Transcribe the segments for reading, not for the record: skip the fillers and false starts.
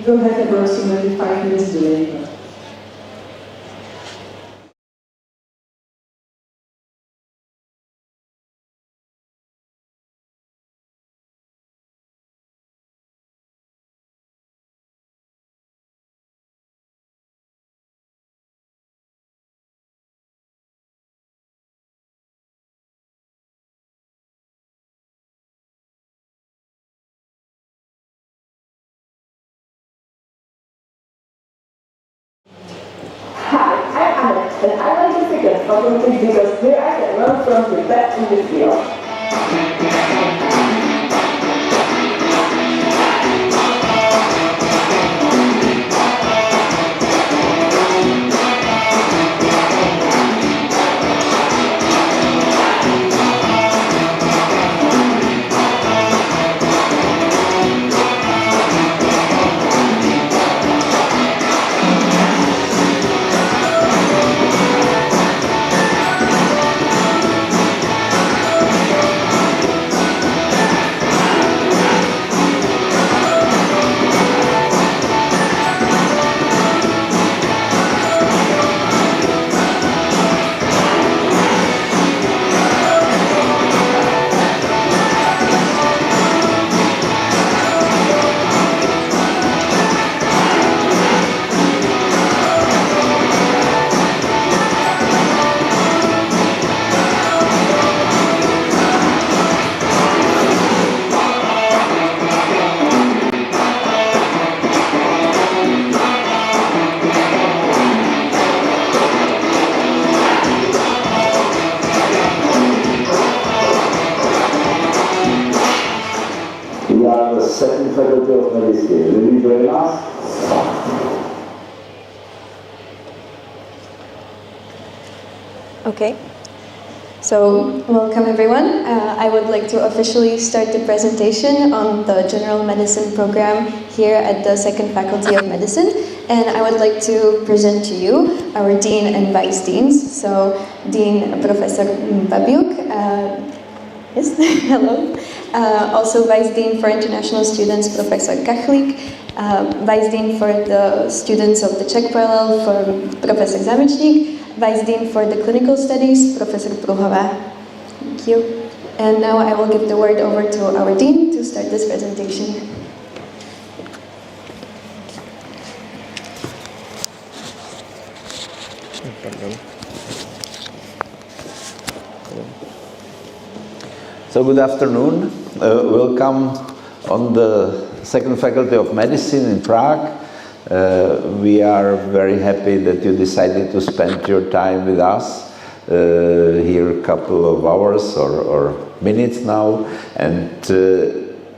will have approximately 5 minutes delay. Hi, I'm Anna, and I like to suggest faculty because here I can learn from the best in the field. We are the second faculty of medicine. Will you join us? Okay, so welcome everyone. I would like to officially start the presentation on the General Medicine program here at the Second Faculty of Medicine. And I would like to present to you our Dean and Vice Deans. So Dean Professor Babiuk, yes, hello. Also Vice Dean for International Students, Professor Kachlik. Vice Dean for the students of the Czech Parallel, for Professor Zamečník. Vice Dean for the Clinical Studies, Professor Pruhová. Thank you. And now I will give the word over to our Dean to start this presentation. So good afternoon. Welcome on the Second Faculty of Medicine in Prague. We are very happy that you decided to spend your time with us here a couple of hours or minutes now. And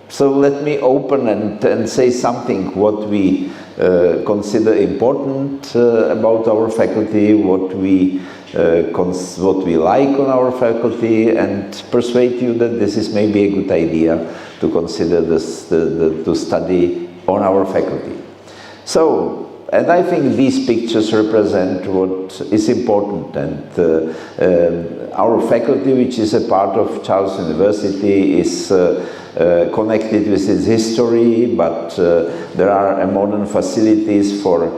so let me open and say something what we consider important about our faculty, what we like on our faculty, and persuade you that this is maybe a good idea to consider this, to study on our faculty. So, and I think these pictures represent what is important, and our faculty, which is a part of Charles University, is connected with its history, but there are modern facilities for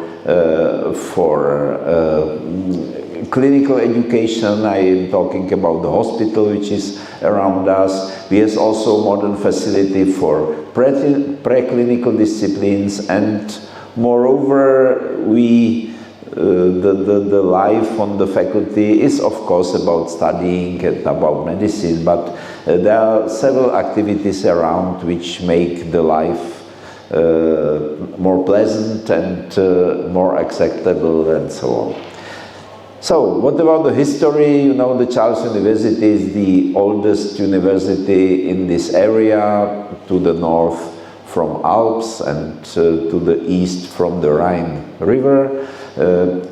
clinical education. I am talking about the hospital which is around us. We have also modern facility for preclinical disciplines, and moreover, the life on the faculty is of course about studying and about medicine, but there are several activities around which make the life more pleasant and more acceptable and so on. So, what about the history? You know, the Charles University is the oldest university in this area, to the north from Alps and to the east from the Rhine River.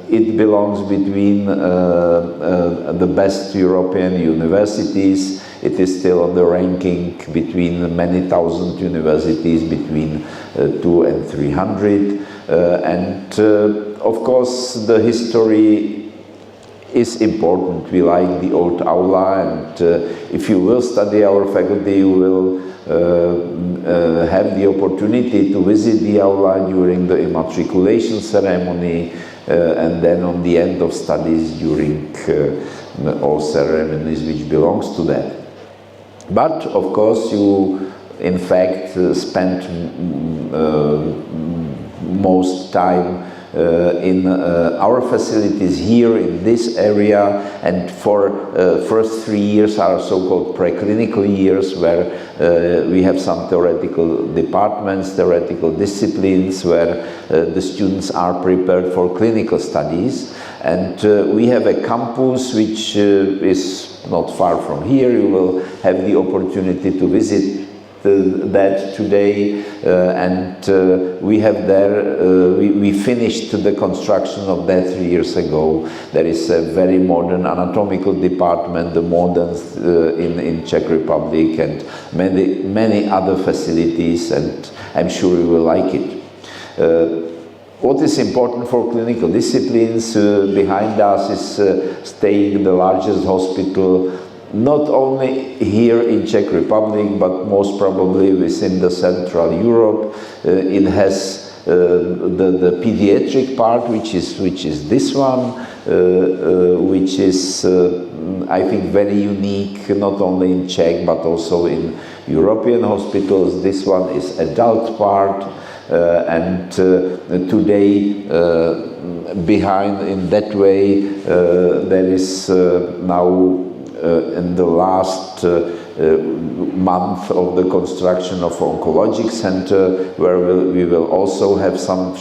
It belongs between the best European universities. It is still on the ranking between many thousand universities, between 200 and 300. Of course, the history is important. We like the old aula, and if you will study our faculty, you will have the opportunity to visit the aula during the immatriculation ceremony, and then on the end of studies during all ceremonies which belongs to that. But of course you in fact spent most time in our facilities here in this area, and for first 3 years are so-called preclinical years, where we have some theoretical departments, theoretical disciplines, where the students are prepared for clinical studies. And we have a campus which is not far from here. You will have the opportunity to visit that today, and we have there, we finished the construction of that 3 years ago. There is a very modern anatomical department, the moderns in Czech Republic, and many other facilities, and I'm sure you will like it. What is important for clinical disciplines behind us is staying in the largest hospital, not only here in Czech Republic, but most probably within the Central Europe. It has the pediatric part, which is this one, which is I think very unique, not only in Czech but also in European hospitals. This one is adult part, and today behind in that way there is now in the last month of the construction of oncologic center, where we will also have some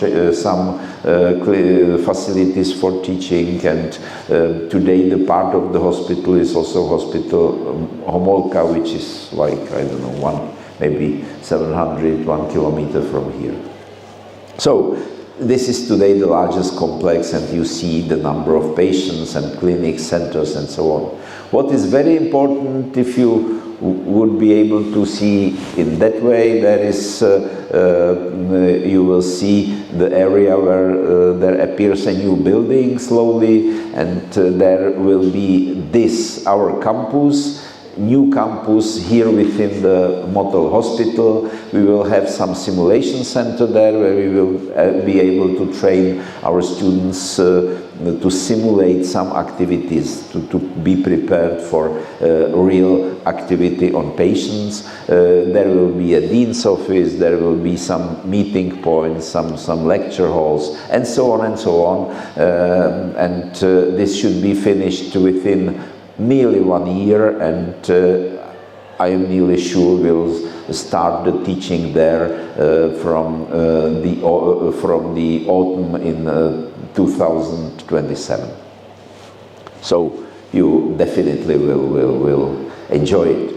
facilities for teaching, and today the part of the hospital is also Hospital Homolka, which is like, I don't know, maybe 1 kilometer from here. So this is today the largest complex, and you see the number of patients and clinic centers and so on. What is very important, if you would be able to see in that way, there is, you will see the area where there appears a new building slowly, and there will be this, our campus, new campus here within the Motol Hospital. We will have some simulation center there, where we will be able to train our students to simulate some activities, to be prepared for real activity on patients. There will be a dean's office, there will be some meeting points, some lecture halls, and so on and so on. And this should be finished within nearly 1 year, and I am nearly sure we'll start the teaching there from the autumn in 2027. So you definitely will enjoy it.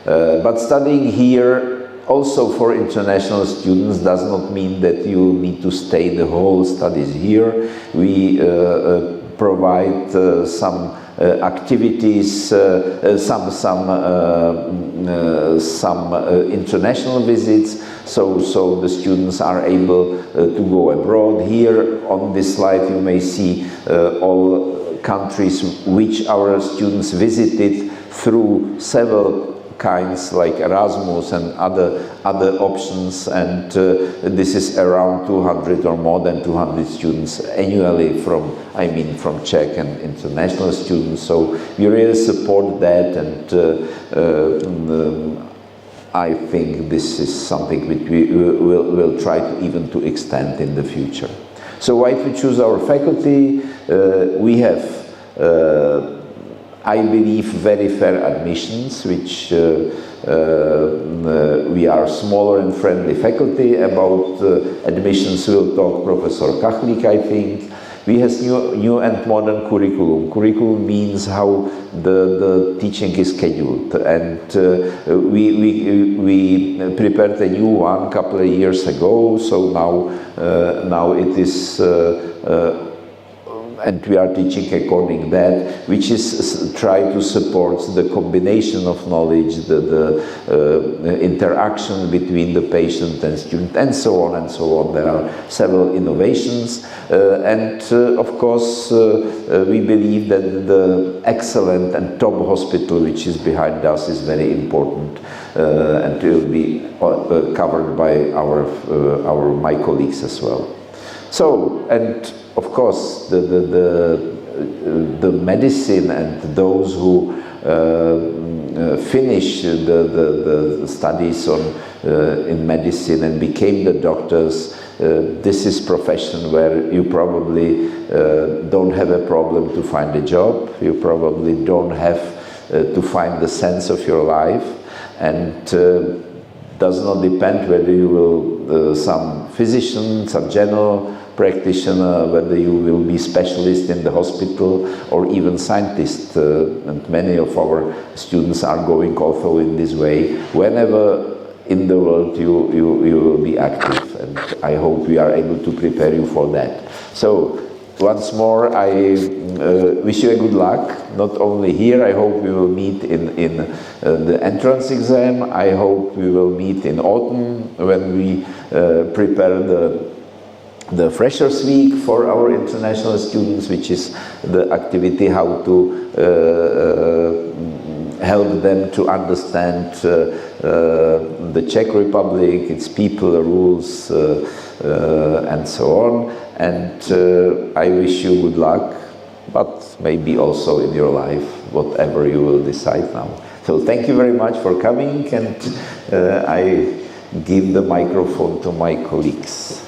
But studying here also for international students does not mean that you need to stay the whole studies here. We provide some activities, some international visits, so the students are able to go abroad. Here on this slide you may see all countries which our students visited through several kinds, like Erasmus and other options, and this is around 200 or more than 200 students annually from Czech and international students. So we really support that, and I think this is something which we will try to even to extend in the future. So why to choose our faculty? We have I believe very fair admissions, which we are smaller and friendly faculty. About admissions will talk Professor Kachlik, I think. We have new and modern curriculum. Curriculum means how the teaching is scheduled, and we prepared a new one a couple of years ago. So now it is and we are teaching according to that, which is try to support the combination of knowledge, the interaction between the patient and student, and so on and so on. There are several innovations, and of course we believe that the excellent and top hospital which is behind us is very important, and will be covered by my colleagues as well. So, and of course, the medicine and those who finish the studies in medicine and became the doctors, this is profession where you probably don't have a problem to find a job. You probably don't have to find the sense of your life, and does not depend whether you will some physician, some general practitioner, whether you will be specialist in the hospital or even scientist, and many of our students are going also in this way. Whenever in the world you will be active, and I hope we are able to prepare you for that. So once more, I wish you a good luck. Not only here, I hope we will meet in the entrance exam. I hope we will meet in autumn when we prepare the Freshers Week for our international students, which is the activity how to help them to understand the Czech Republic, its people, the rules, and so on. And I wish you good luck, but maybe also in your life, whatever you will decide now. So thank you very much for coming, and I give the microphone to my colleagues.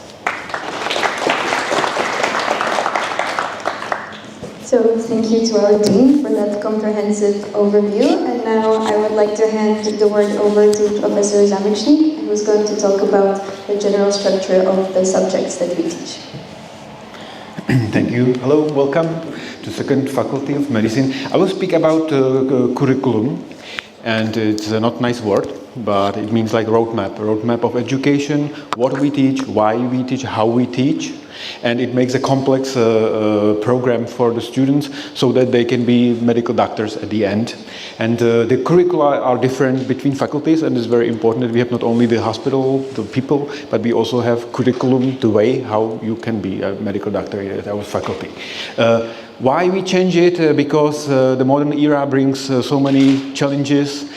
So thank you to our Dean for that comprehensive overview. And now I would like to hand the word over to Professor Zámečník, who's going to talk about the general structure of the subjects that we teach. Thank you. Hello, welcome to Second Faculty of Medicine. I will speak about curriculum, and it's a not nice word, but it means like roadmap of education, what we teach, why we teach, how we teach. And it makes a complex program for the students so that they can be medical doctors at the end. And the curricula are different between faculties, and it's very important that we have not only the hospital, the people, but we also have curriculum, the way how you can be a medical doctor at our faculty. Why we change it? Because the modern era brings so many challenges,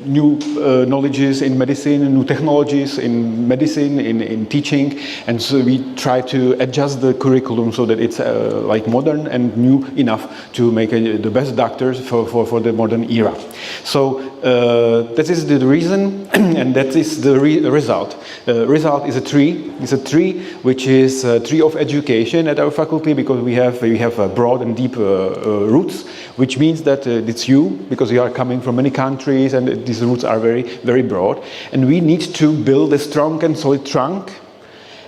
new knowledges in medicine, new technologies in medicine, in teaching, and so we try to adjust the curriculum so that it's like modern and new enough to make the best doctors for the modern era. So that is the reason, and that is the result. Result is a tree. It's a tree which is a tree of education at our faculty, because we have broad and deep roots, which means that it's you, because you are coming from many countries, and these roots are very, very broad. And we need to build a strong and solid trunk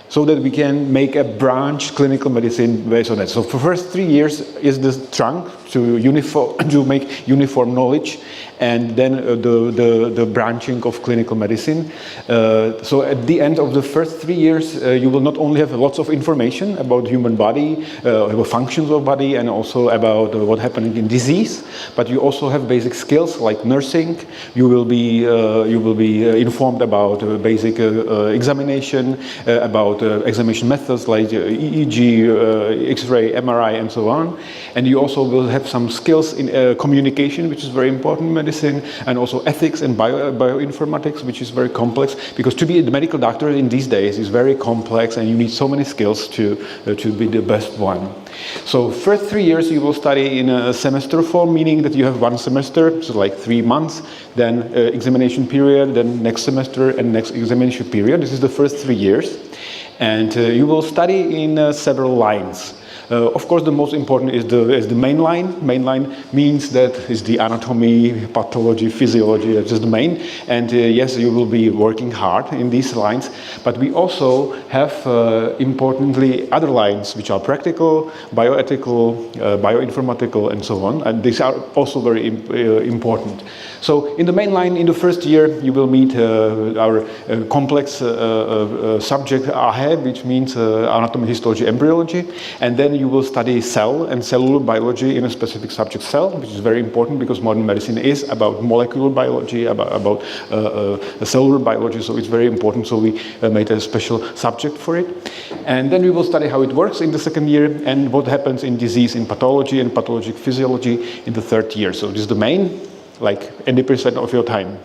so that we can make a branch clinical medicine based on that. So for the first 3 years is the trunk to make uniform knowledge, and then the branching of clinical medicine. So at the end of the first 3 years, you will not only have lots of information about human body, about functions of body, and also about what happening in disease, but you also have basic skills like nursing. You will be informed about basic examination, about examination methods like EEG, X-ray, MRI, and so on. And you also will have some skills in communication, which is very important in medicine, and also ethics and bioinformatics, which is very complex, because to be a medical doctor in these days is very complex, and you need so many skills to be the best one. So first 3 years you will study in a semester form, meaning that you have one semester, so like 3 months, then examination period, then next semester and next examination period. This is the first 3 years. And you will study in several lines. Of course, the most important is the main line. Main line means that is the anatomy, pathology, physiology. That is the main. And yes, you will be working hard in these lines. But we also have, importantly, other lines which are practical, bioethical, bioinformatical, and so on. And these are also very important. So in the main line, in the first year, you will meet our complex subject AHE, SCIED, which means anatomy, histology, embryology, and then you will study cell and cellular biology in a specific subject, cell, which is very important because modern medicine is about molecular biology, about cellular biology, so it's very important, so we made a special subject for it. And then we will study how it works in the second year and what happens in disease in pathology and pathologic physiology in the third year. So this is the main, like 80% of your time.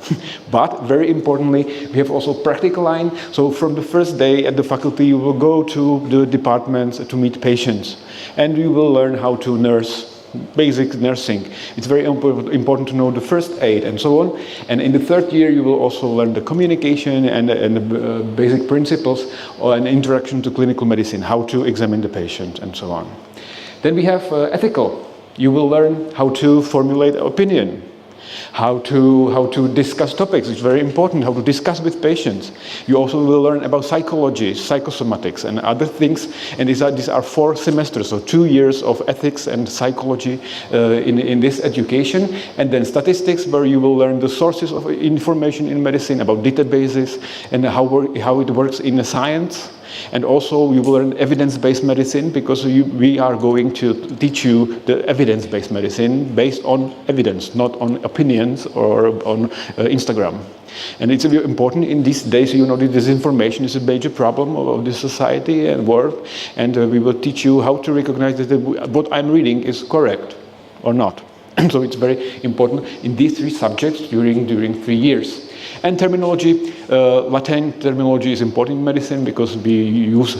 But very importantly, we have also practical line. So from the first day at the faculty, you will go to the departments to meet patients. And you will learn how to nurse, basic nursing. It's very important to know the first aid and so on. And in the third year, you will also learn the communication and the basic principles and introduction to clinical medicine, how to examine the patient and so on. Then we have ethical. You will learn how to formulate opinion, how to discuss topics. It's very important how to discuss with patients. You also will learn about psychology, psychosomatics, and other things. And these are 4 semesters, so 2 years of ethics and psychology in this education. And then statistics, where you will learn the sources of information in medicine, about databases, and how it works in the science. And also you will learn evidence-based medicine, because we are going to teach you the evidence-based medicine based on evidence, not on opinions or on Instagram. And it's very important in these days, you know, disinformation is a major problem of the society and world, and we will teach you how to recognize that what I'm reading is correct or not. So it's very important in these 3 subjects during 3 years. And terminology, Latin terminology is important in medicine because we use,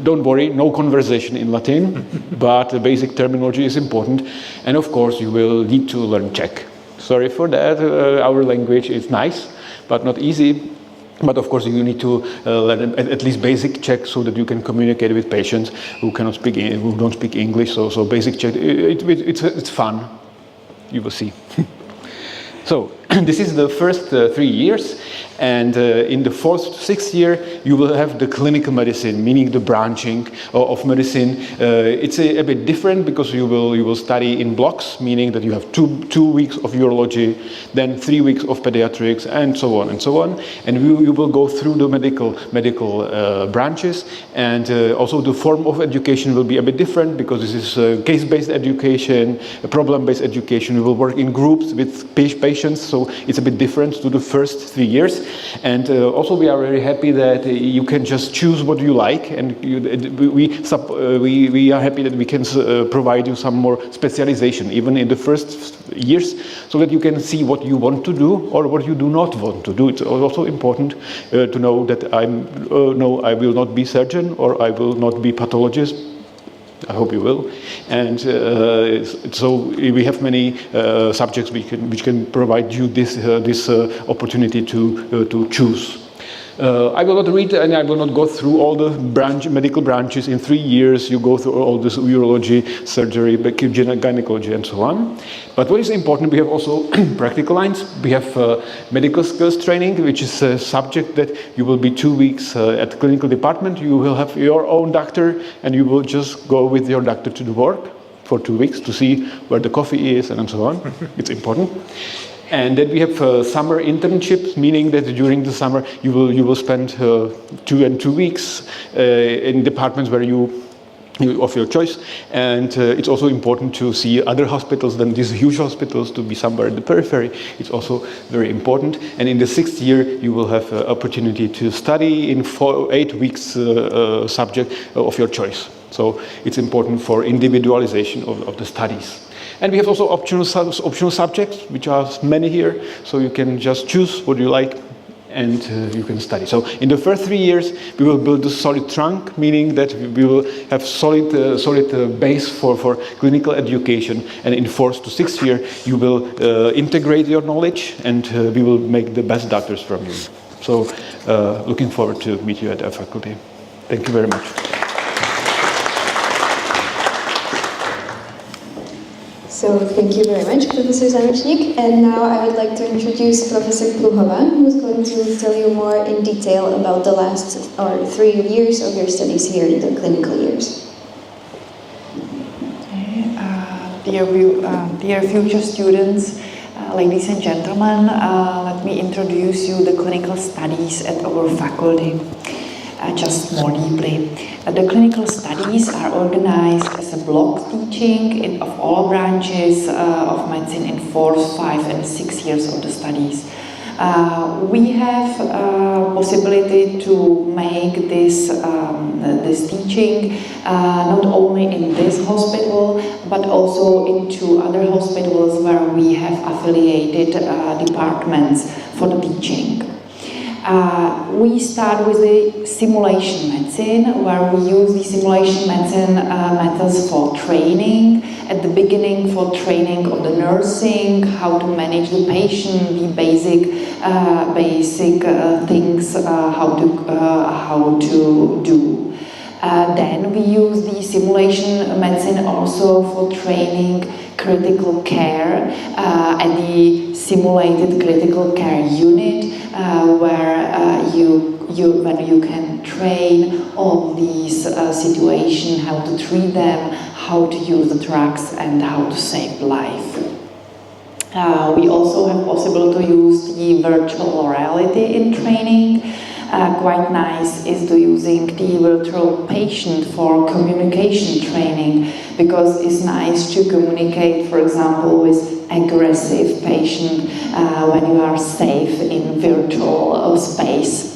don't worry, no conversation in Latin, but the basic terminology is important. And of course, you will need to learn Czech. Sorry for that, our language is nice, but not easy. But of course, you need to learn at least basic Czech so that you can communicate with patients who don't speak English. So basic Czech, it's fun. You will see. So this is the first 3 years, and in the 4th, 6th year, you will have the clinical medicine, meaning the branching of medicine. It's a bit different because you will study in blocks, meaning that you have 2 weeks of urology, then 3 weeks of pediatrics, and so on and so on. And you will go through the medical branches, and also the form of education will be a bit different because this is case-based education, problem-based education. We will work in groups with patients, so it's a bit different to the first 3 years. And also we are very happy that you can just choose what you like, and we are happy that we can provide you some more specialization even in the first years, so that you can see what you want to do or what you do not want to do. It's also important to know that no, I will not be surgeon or I will not be pathologist. I hope you will. And so we have many subjects which can provide you this opportunity to choose. I will not read and I will not go through all the medical branches. In 3 years you go through all this urology, surgery, gynecology and so on. But what is important, we have also practical lines. We have medical skills training, which is a subject that you will be 2 weeks at the clinical department. You will have your own doctor and you will just go with your doctor to the work for 2 weeks to see where the coffee is and so on. It's important. And then we have summer internships, meaning that during the summer you will spend 2 weeks in departments where of your choice, and it's also important to see other hospitals than these huge hospitals, to be somewhere in the periphery. It's also very important. And in the 6th year you will have opportunity to study in 8 weeks subject of your choice. So it's important for individualization of the studies. And we have also optional subjects, which are many here, so you can just choose what you like and you can study. So in the first 3 years, we will build a solid trunk, meaning that we will have solid base for clinical education. And in 4th to 6th year, you will integrate your knowledge, and we will make the best doctors from you. So looking forward to meet you at our faculty. Thank you very much. So thank you very much, Professor Zánočník. And now I would like to introduce Professor Pluhová, who's going to tell you more in detail about the last 3 years of your studies here in the clinical years. Dear future students, ladies and gentlemen, let me introduce you the clinical studies at our faculty. just more deeply. The clinical studies are organized as a block teaching of all branches of medicine in 4, 5 and 6 years of the studies. We have possibility to make this teaching not only in this hospital but also in 2 other hospitals where we have affiliated departments for the teaching. We start with the simulation medicine, where we use the simulation medicine methods for training. At the beginning, for training of the nursing, how to manage the patient, the basic things, how to do. Then we use the simulation medicine also for training critical care at the simulated critical care unit, where when you can train all these situations, how to treat them, how to use the drugs, and how to save life. We also have possible to use the virtual reality in training. Quite nice is to using the virtual patient for communication training, because it's nice to communicate, for example, with aggressive patient when you are safe in virtual space.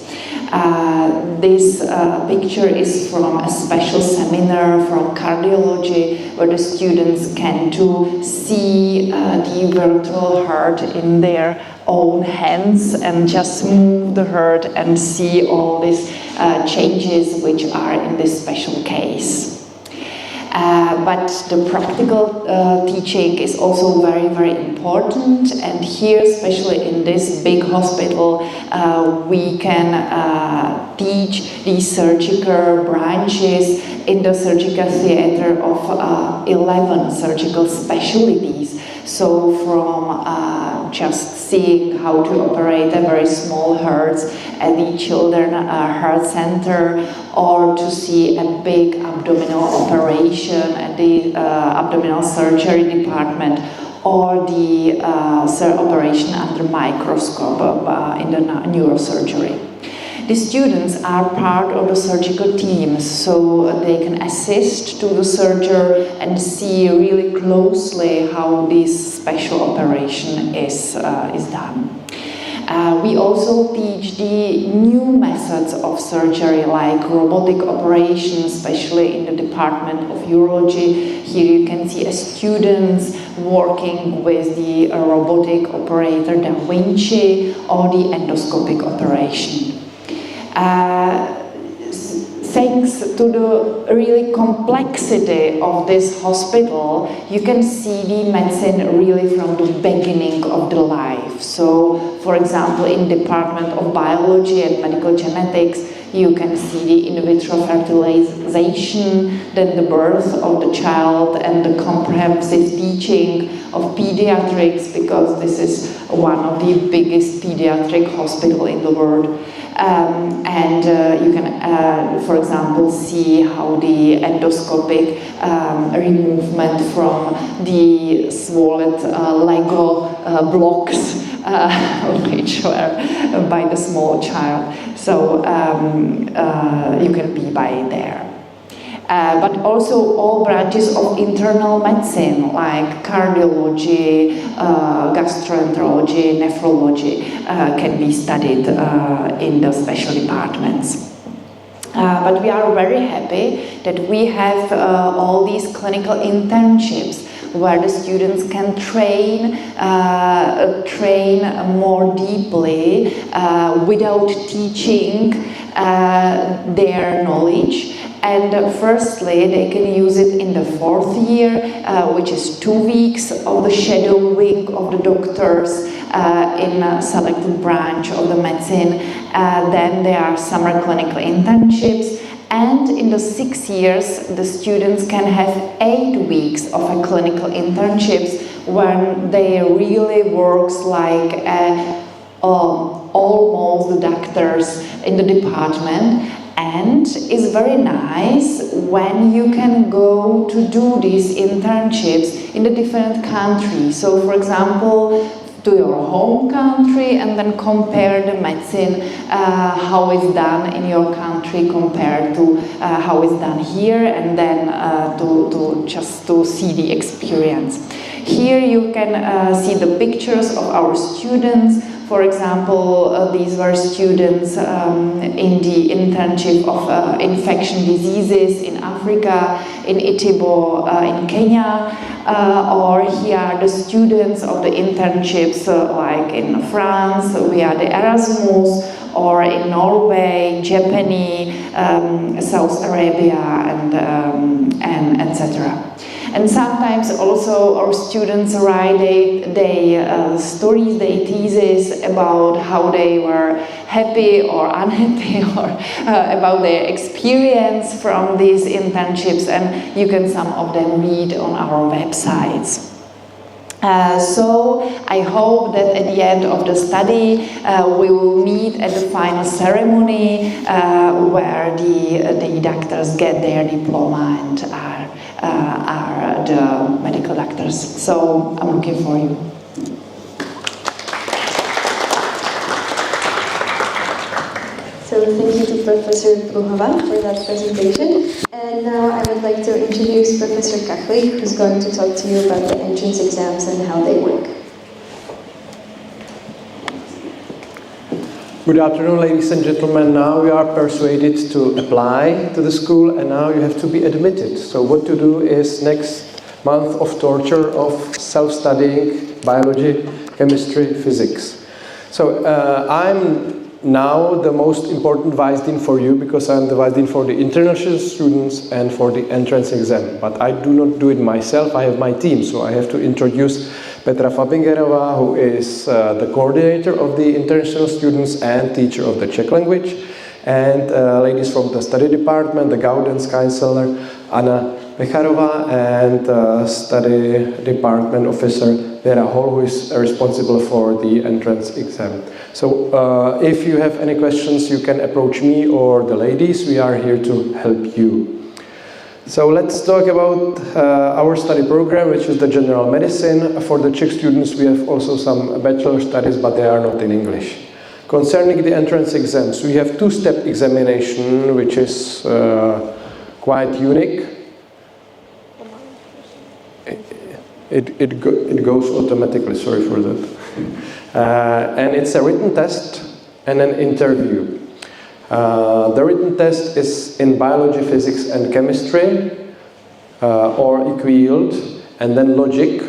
This picture is from a special seminar from cardiology, where the students can to see the virtual heart in their own hands and just move the heart and see all these changes which are in this special case. But the practical teaching is also very, very important, and here, especially in this big hospital, we can teach the surgical branches in the surgical theater of 11 surgical specialties. So from just seeing how to operate a very small hearts at the Children's Heart Center, or to see a big abdominal operation at the abdominal surgery department, or the operation under microscope in the neurosurgery. The students are part of the surgical teams, so they can assist to the surgeon and see really closely how this special operation is done. We also teach the new methods of surgery, like robotic operations, especially in the Department of Urology. Here you can see students working with the robotic operator Da Vinci, or the endoscopic operation. Thanks to the really complexity of this hospital, you can see the medicine really from the beginning of the life. So, for example, in Department of Biology and Medical Genetics, you can see the in vitro fertilization, then the birth of the child, and the comprehensive teaching of pediatrics, because this is one of the biggest pediatric hospitals in the world. You can, for example, see how the endoscopic removement from the swallowed Lego blocks which were by the small child. So you can be by there. But also all branches of internal medicine, like cardiology, gastroenterology, nephrology, can be studied in the special departments. But we are very happy that we have all these clinical internships where the students can train more deeply without teaching their knowledge. And firstly, they can use it in the 4th year, which is 2 weeks of the shadowing of the doctors in a selected branch of the medicine. Then there are summer clinical internships. And in the 6 years, the students can have 8 weeks of a clinical internships when they really works like almost the doctors in the department. And it's very nice when you can go to do these internships in the different countries. So, for example, to your home country and then compare the medicine, how it's done in your country compared to how it's done here, and then to see the experience. Here you can see the pictures of our students. For example, these were students in the internship of infection diseases in Africa, in Itibo, in Kenya, or here are the students of the internships like in France, we are the Erasmus, or in Norway, Japan, South Arabia, and etc. And sometimes also our students write their stories, their theses about how they were happy or unhappy, or about their experience from these internships, and you can some of them read on our websites. So I hope that at the end of the study we will meet at the final ceremony where the doctors get their diploma and are the medical doctors. So I'm looking for you. So thank you to Professor Bruhova for that presentation. And now I would like to introduce Professor Kachli, who's going to talk to you about the entrance exams and how they work. Good afternoon, ladies and gentlemen. Now you are persuaded to apply to the school, and now you have to be admitted. So what to do is next month of torture of self-studying biology, chemistry, physics. So I'm now the most important Vice Dean for you, because I'm the Vice Dean for the international students and for the entrance exam. But I do not do it myself, I have my team, so I have to introduce Petra Fabingerova, who is the coordinator of the international students and teacher of the Czech language, and ladies from the study department, the guidance counselor Anna Mecharova, and study department officer Vera Hall, who is responsible for the entrance exam. So if you have any questions, you can approach me or the ladies. We are here to help you. So let's talk about our study program, which is the general medicine. For the Czech students, we have also some bachelor studies, but they are not in English. Concerning the entrance exams, we have two-step examination, which is quite unique. It goes automatically, sorry for that. And it's a written test and an interview. The written test is in biology, physics and chemistry, or equivalent, and then logic.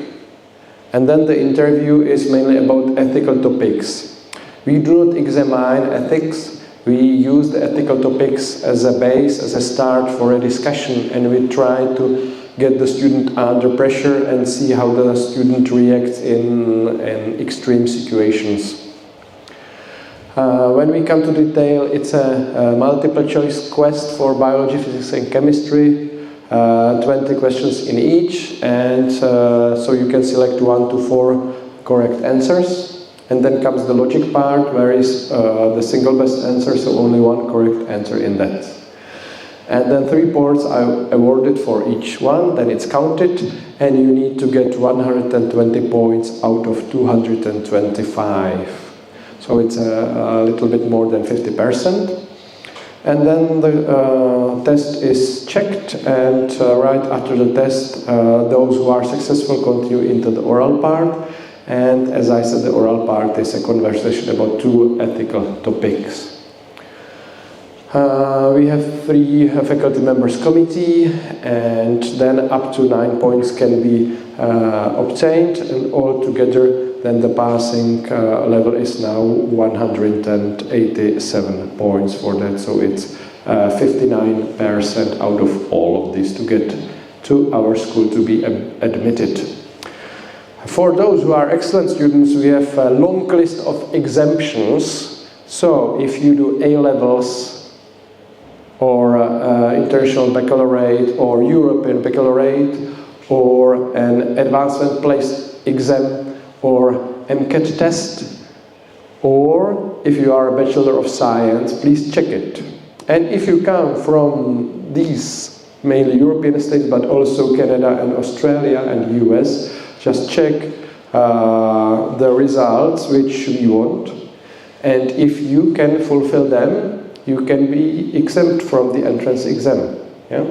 And then the interview is mainly about ethical topics. We do not examine ethics. We use the ethical topics as a base, as a start for a discussion, and we try to get the student under pressure and see how the student reacts in extreme situations. When we come to detail, it's a multiple choice quest for biology, physics and chemistry, 20 questions in each, and so you can select 1 to 4 correct answers. And then comes the logic part, where is the single best answer, so only 1 correct answer in that. And then 3 points are awarded for each one, then it's counted, and you need to get 120 points out of 225. So it's a little bit more than 50%. And then the test is checked, and right after the test, those who are successful continue into the oral part. And as I said, the oral part is a conversation about 2 ethical topics. We have 3 faculty members committee, and then up to 9 points can be obtained, and all together then the passing level is now 187 points for that, so it's 59% out of all of this to get to our school to be admitted. For those who are excellent students, we have a long list of exemptions. So if you do A-levels, or international baccalaureate, or European baccalaureate, or an advancement place exam, or MCAT test, or if you are a Bachelor of Science, please check it. And if you come from these mainly European states, but also Canada and Australia and US, just check the results which we want, and if you can fulfill them, you can be exempt from the entrance exam. Yeah?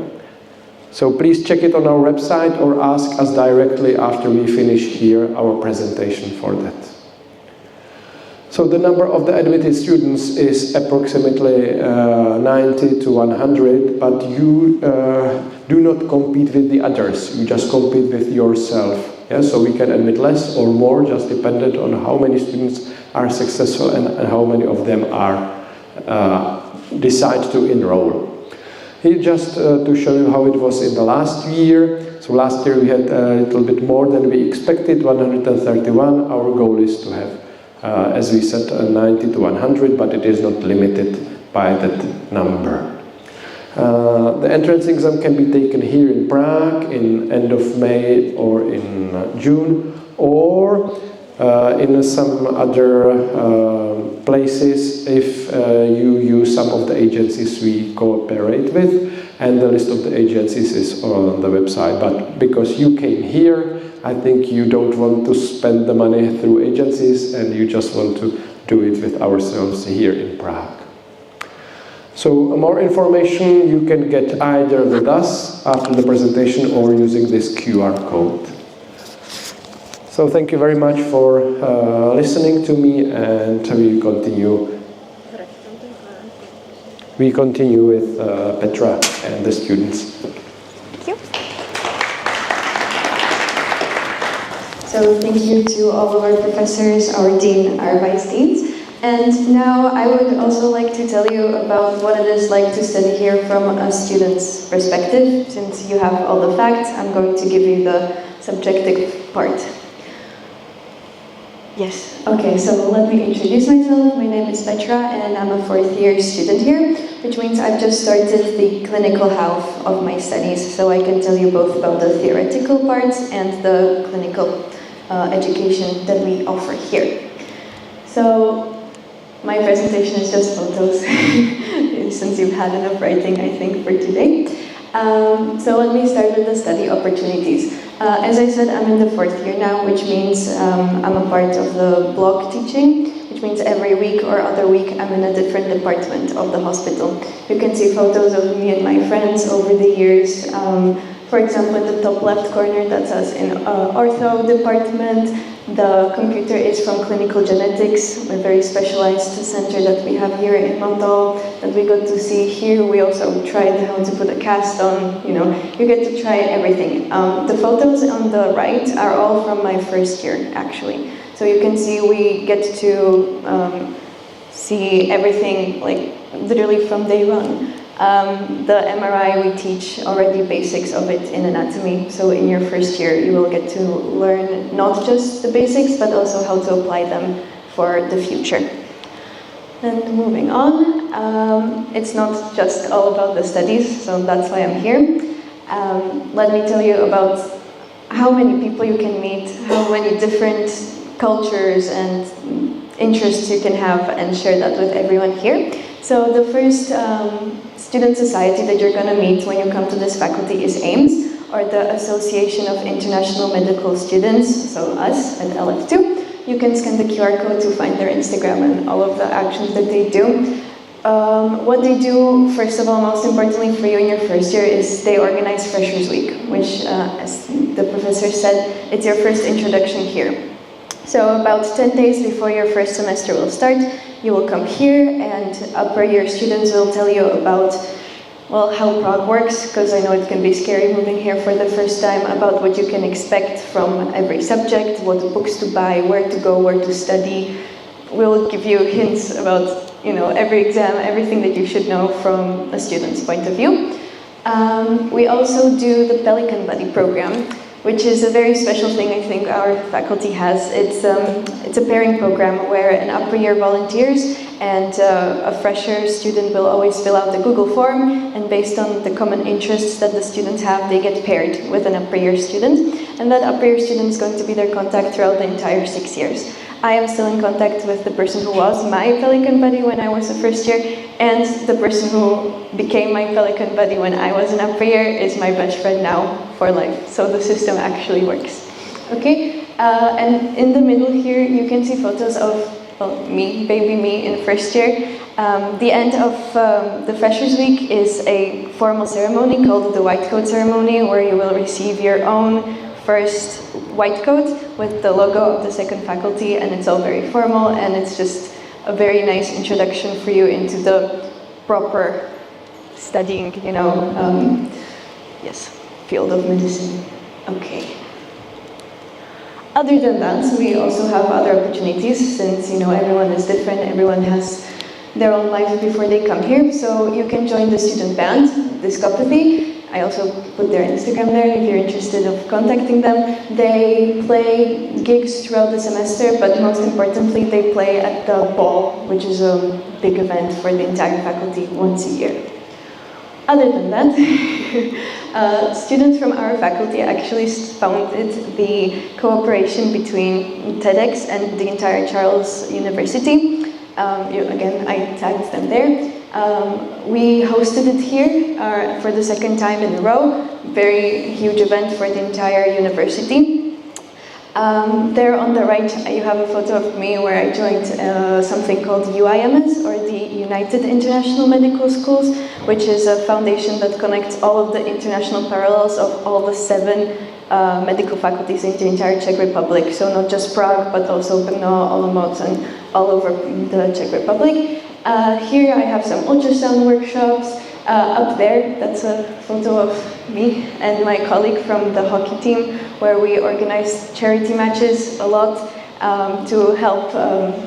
So please check it on our website or ask us directly after we finish here our presentation for that. So the number of the admitted students is approximately 90 to 100, but you do not compete with the others, you just compete with yourself. Yeah? So we can admit less or more, just dependent on how many students are successful and how many of them are decide to enroll. Here just to show you how it was in the last year. So last year we had a little bit more than we expected, 131. Our goal is to have, as we said, 90 to 100, but it is not limited by that number. The entrance exam can be taken here in Prague in end of May or in June, or in some other places if you use some of the agencies we cooperate with, and the list of the agencies is on the website. But because you came here, I think you don't want to spend the money through agencies and you just want to do it with ourselves here in Prague. So more information you can get either with us after the presentation or using this QR code. So thank you very much for listening to me, and we continue with Petra and the students. Thank you. So thank you to all of our professors, our dean, our vice deans. And now I would also like to tell you about what it is like to study here from a student's perspective. Since you have all the facts, I'm going to give you the subjective part. Yes, okay, so let me introduce myself. My name is Petra and I'm a fourth-year student here, which means I've just started the clinical half of my studies, so I can tell you both about the theoretical parts and the clinical education that we offer here. So my presentation is just photos, since you've had enough writing, I think, for today. So let me start with the study opportunities. As I said, I'm in the fourth year now, which means I'm a part of the block teaching, which means every week or other week I'm in a different department of the hospital. You can see photos of me and my friends over the years. For example, in the top left corner, that's us in ortho department. The computer is from clinical genetics, a very specialized center that we have here in Montol that we got to see here. We also tried how to put a cast on, you get to try everything. The photos on the right are all from my first year, actually. So you can see we get to see everything, like, literally from day one. The MRI, we teach already basics of it in anatomy, so in your first year you will get to learn not just the basics, but also how to apply them for the future. Then moving on, it's not just all about the studies, so that's why I'm here. Let me tell you about how many people you can meet, how many different cultures and interests you can have, and share that with everyone here. So the first student society that you're going to meet when you come to this faculty is AIMS, or the Association of International Medical Students, so us at LF2. You can scan the QR code to find their Instagram and all of the actions that they do. What they do, first of all, most importantly for you in your first year, is they organize Freshers Week, which, as the professor said, it's your first introduction here. So about 10 days before your first semester will start, you will come here and upper year students will tell you about, well, how Prague works, because I know it can be scary moving here for the first time, about what you can expect from every subject, what books to buy, where to go, where to study. We'll give you hints about, every exam, everything that you should know from a student's point of view. We also do the Pelican Buddy program, which is a very special thing I think our faculty has. It's a pairing program where an upper year volunteers and a fresher student will always fill out the Google form, and based on the common interests that the students have, they get paired with an upper year student, and that upper year student is going to be their contact throughout the entire 6 years. I am still in contact with the person who was my Pelican Buddy when I was a first year, and the person who became my Pelican Buddy when I was an upper year is my best friend now for life. So the system actually works. Okay? And in the middle here, you can see photos of, well, me, baby me in first year. The end of the Freshers Week is a formal ceremony called the White Coat Ceremony, where you will receive your own first white coat with the logo of the second faculty, and it's all very formal, and it's just a very nice introduction for you into the proper studying, field of medicine. Okay. Other than that, we also have other opportunities, since everyone is different, everyone has their own life before they come here. So you can join the student band, Discopathy. I also put their Instagram there if you're interested of contacting them. They play gigs throughout the semester, but most importantly, they play at the ball, which is a big event for the entire faculty once a year. Other than that, students from our faculty actually founded the cooperation between TEDx and the entire Charles University. Again, I tagged them there. We hosted it here for the second time in a row. Very huge event for the entire university. There on the right, you have a photo of me where I joined something called UIMS, or the United International Medical Schools, which is a foundation that connects all of the international parallels of all the 7 medical faculties in the entire Czech Republic. So not just Prague, but also Brno, Olomouc, and all over the Czech Republic. Here I have some ultrasound workshops. Up there, that's a photo of me and my colleague from the hockey team, where we organized charity matches a lot to help.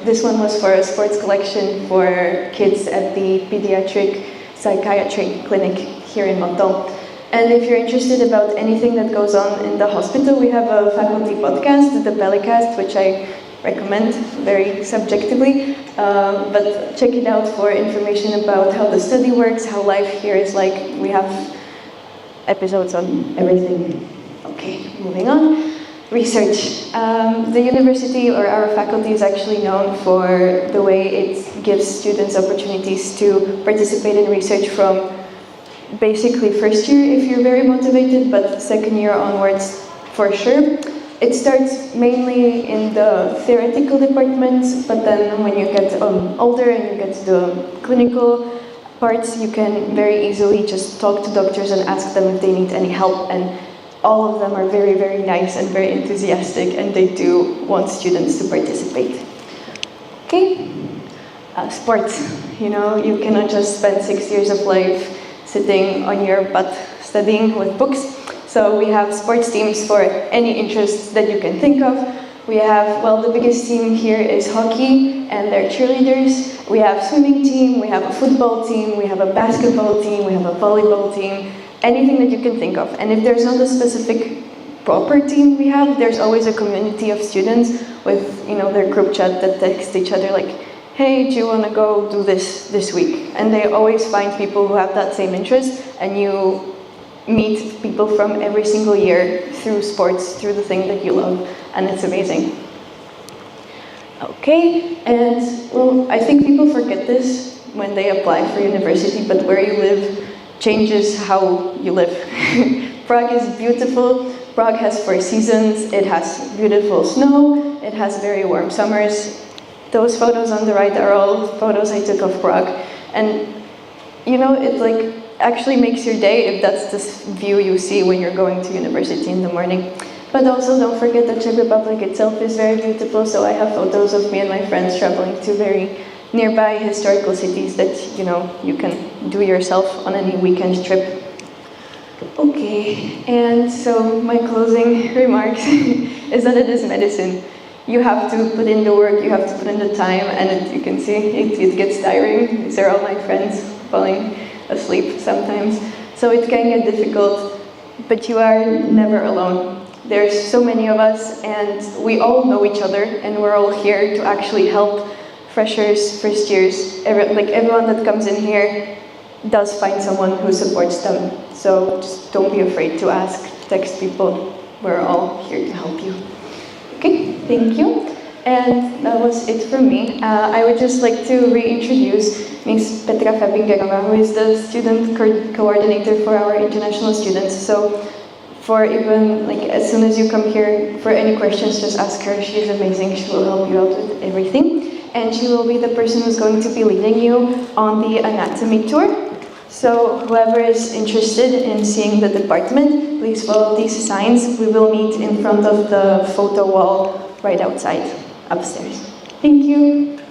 This one was for a sports collection for kids at the pediatric psychiatry clinic here in Menton. And if you're interested about anything that goes on in the hospital, we have a faculty podcast, the Bellycast, which I recommend very subjectively, but check it out for information about how the study works, how life here is like. We have episodes on everything. Okay, moving on. Research. The university, or our faculty, is actually known for the way it gives students opportunities to participate in research from basically first year if you're very motivated, but second year onwards for sure. It starts mainly in the theoretical departments, but then when you get older and you get to the clinical parts, you can very easily just talk to doctors and ask them if they need any help, and all of them are very, very nice and very enthusiastic, and they do want students to participate. Okay, sports. You cannot just spend 6 years of life sitting on your butt studying with books. So we have sports teams for any interests that you can think of. We have, the biggest team here is hockey and their cheerleaders. We have swimming team, we have a football team, we have a basketball team, we have a volleyball team, anything that you can think of. And if there's not a specific proper team we have, there's always a community of students with, their group chat that text each other like, hey, do you want to go do this week? And they always find people who have that same interest, and you meet people from every single year through sports, through the thing that you love, and it's amazing. Okay, and I think people forget this when they apply for university, but where you live changes how you live. Prague is beautiful. Prague has 4 seasons. It has beautiful snow. It has very warm summers. Those photos on the right are all photos I took of Prague, and it actually makes your day if that's the view you see when you're going to university in the morning. But also don't forget that Czech Republic itself is very beautiful, so I have photos of me and my friends traveling to very nearby historical cities that you can do yourself on any weekend trip. Okay, and so my closing remarks is that it is medicine. You have to put in the work, you have to put in the time, and you can see it gets tiring. These are all my friends falling asleep sometimes. So it can get difficult, but you are never alone. There's so many of us, and we all know each other, and we're all here to actually help freshers, first years. Everyone that comes in here does find someone who supports them. So just don't be afraid to ask, text people. We're all here to help you. Okay, thank you. And that was it for me. I would just like to reintroduce Ms. Petra Fabingerova, who is the student coordinator for our international students. So for even like as soon as you come here for any questions, just ask her. She's amazing. She will help you out with everything. And she will be the person who's going to be leading you on the anatomy tour. So whoever is interested in seeing the department, please follow these signs. We will meet in front of the photo wall right outside, upstairs. Thank you.